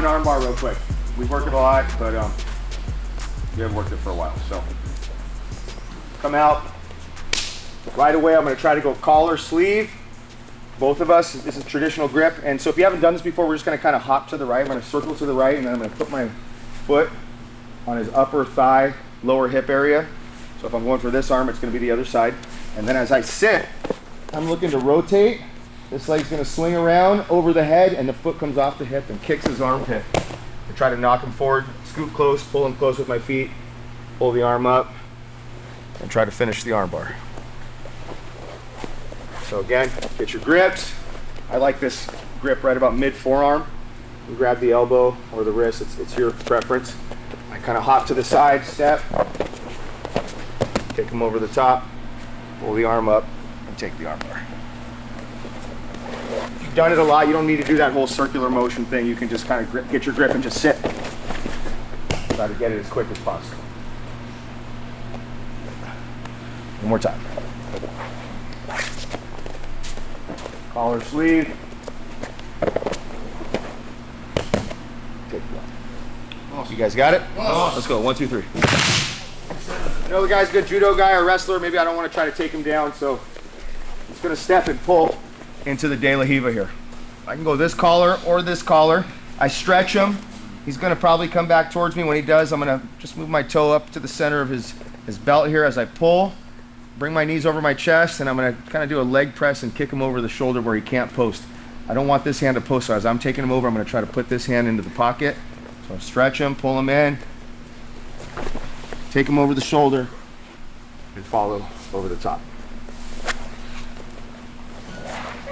armbar real quick. We work it a lot, but we haven't worked it for a while. So come out. Right away, I'm going to try to go collar, sleeve. Both of us, this is traditional grip. And so if you haven't done this before, we're just going to kind of hop to the right. I'm going to circle to the right, and then I'm going to put my foot on his upper thigh, lower hip area. So if I'm going for this arm, it's going to be the other side. And then as I sit, I'm looking to rotate. This leg's going to swing around over the head, and the foot comes off the hip and kicks his armpit. I try to knock him forward, scoot close, pull him close with my feet, pull the arm up, and try to finish the armbar. So again, get your grips. I like this grip right about mid-forearm. You grab the elbow or the wrist, it's your preference. I kind of hop to the side, step, take him over the top, pull the arm up, and take the armbar. If you've done it a lot, you don't need to do that whole circular motion thing. You can just kind of get your grip and just sit. Try to get it as quick as possible. One more time. Collar, sleeve. Take it off. You guys got it? Let's go. 1, 2, 3. You know the guy's a good judo guy or wrestler. Maybe I don't want to try to take him down, so I'm just going to step and pull into the De La Riva here. I can go this collar or this collar. I stretch him. He's going to probably come back towards me. When he does, I'm going to just move my toe up to the center of his belt here as I pull. Bring my knees over my chest, and I'm going to kind of do a leg press and kick him over the shoulder where he can't post. I don't want this hand to post, so as I'm taking him over, I'm going to try to put this hand into the pocket. So stretch him, pull him in, take him over the shoulder, and follow over the top.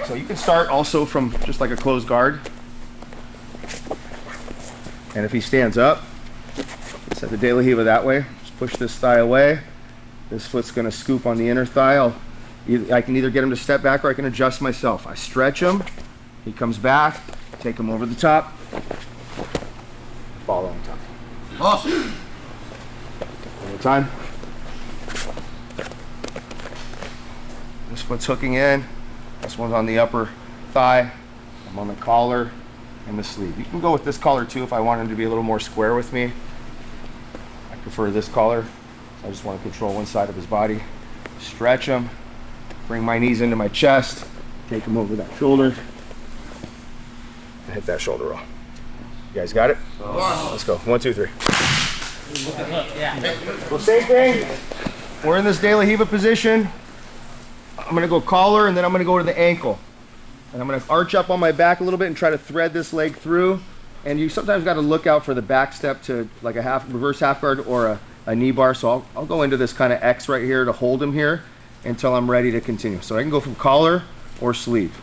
So you can start also from just like a closed guard. And if he stands up, set the De La Riva that way. Just push this thigh away. This foot's going to scoop on the inner thigh. I can either get him to step back or I can adjust myself. I stretch him. He comes back. Take him over the top. Follow on top. Awesome. One more time. This foot's hooking in. This one's on the upper thigh. I'm on the collar and the sleeve. You can go with this collar too if I want him to be a little more square with me. I prefer this collar. I just want to control one side of his body. Stretch him, bring my knees into my chest, take him over that shoulder, and hit that shoulder roll. You guys got it? Let's go. 1, 2, 3. Well, same thing. We're in this De La Riva position. I'm going to go collar, and then I'm going to go to the ankle. And I'm going to arch up on my back a little bit and try to thread this leg through. And you sometimes got to look out for the back step to like a reverse half guard or a knee bar. So I'll go into this kind of X right here to hold him here until I'm ready to continue. So I can go from collar or sleeve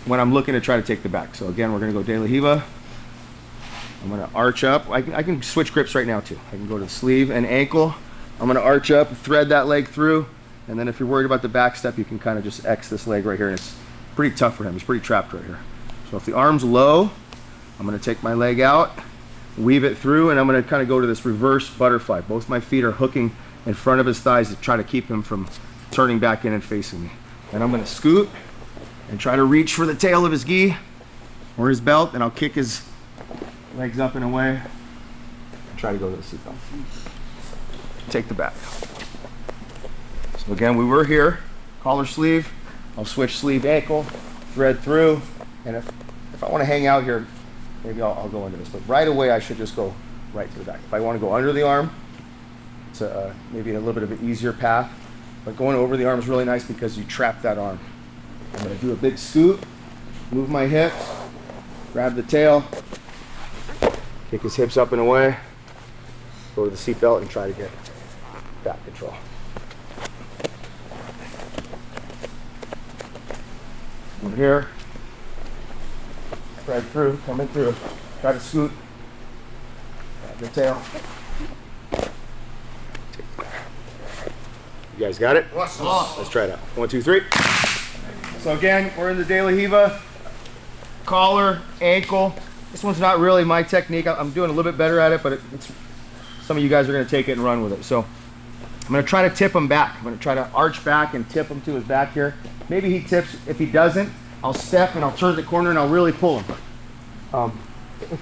when I'm looking to try to take the back. So again, we're going to go De La Riva. I'm going to arch up. I can switch grips right now too. I can go to the sleeve and ankle. I'm going to arch up, thread that leg through. And then if you're worried about the back step, you can kind of just X this leg right here. And it's pretty tough for him. He's pretty trapped right here. So if the arm's low, I'm going to take my leg out, weave it through, and I'm going to kind of go to this reverse butterfly. Both my feet are hooking in front of his thighs to try to keep him from turning back in and facing me. And I'm going to scoot and try to reach for the tail of his gi or his belt, and I'll kick his legs up and away and try to go to the seatbelt. Take the back. So again, we were here, collar sleeve. I'll switch sleeve ankle, thread through, and if I want to hang out here, maybe I'll go into this. But right away, I should just go right to the back. If I want to go under the arm, it's maybe a little bit of an easier path. But going over the arm is really nice because you trap that arm. I'm going to do a big scoot, move my hips, grab the tail, kick his hips up and away, go to the seatbelt and try to get back control. Over here, thread through, coming through, try to scoot, grab the tail. You guys got it? Let's try it out. 1, 2, 3. So again, we're in the De La Riva, collar, ankle. This one's not really my technique. I'm doing a little bit better at it, but it's some of you guys are going to take it and run with it. So I'm going to try to tip him back. I'm going to try to arch back and tip him to his back here. Maybe he tips. If he doesn't, I'll step and I'll turn the corner and I'll really pull him.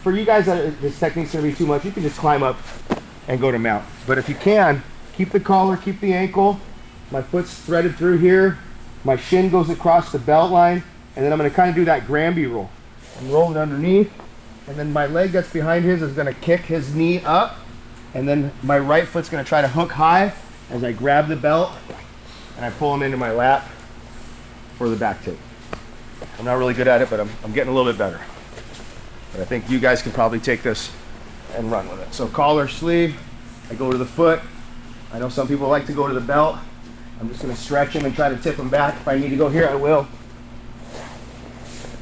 For you guys that this technique's gonna be too much, you can just climb up and go to mount. But if you can, keep the collar, keep the ankle. My foot's threaded through here. My shin goes across the belt line, and then I'm gonna kind of do that Granby roll. I'm rolling underneath, and then my leg that's behind his is gonna kick his knee up, and then my right foot's gonna try to hook high as I grab the belt, and I pull him into my lap for the back take. I'm not really good at it, but I'm getting a little bit better. But I think you guys can probably take this and run with it. So collar, sleeve, I go to the foot. I know some people like to go to the belt. I'm just gonna stretch him and try to tip him back. If I need to go here, I will.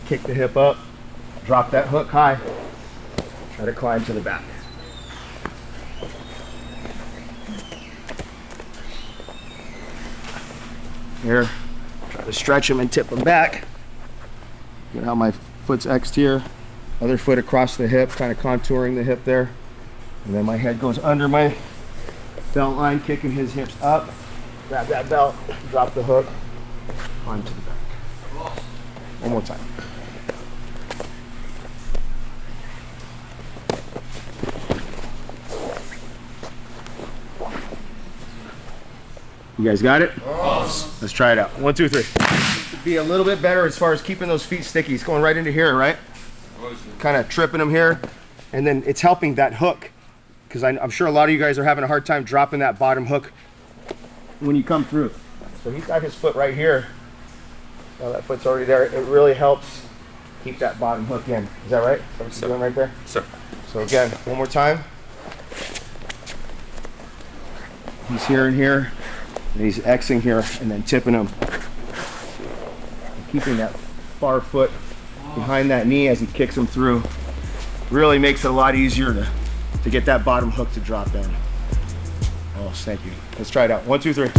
Kick the hip up, drop that hook high, try to climb to the back. Here, try to stretch him and tip him back. Get how my foot's X'd here. Other foot across the hip, kind of contouring the hip there. And then my head goes under my belt line, kicking his hips up. Grab that belt, drop the hook, climb to the back. One more time. You guys got it? Let's try it out. 1, 2, 3. Be a little bit better as far as keeping those feet sticky. He's going right into here, right? Kind of tripping him here. And then it's helping that hook, because I'm sure a lot of you guys are having a hard time dropping that bottom hook when you come through. So he's got his foot right here. Now that foot's already there. It really helps keep that bottom hook in. Is that right? Is that what you're doing right there? Sir. So again, one more time. He's here and here. And he's Xing here and then tipping him. And keeping that far foot behind that knee as he kicks him through. Really makes it a lot easier to get that bottom hook to drop in. Oh, thank you. Let's try it out. 1, 2, 3.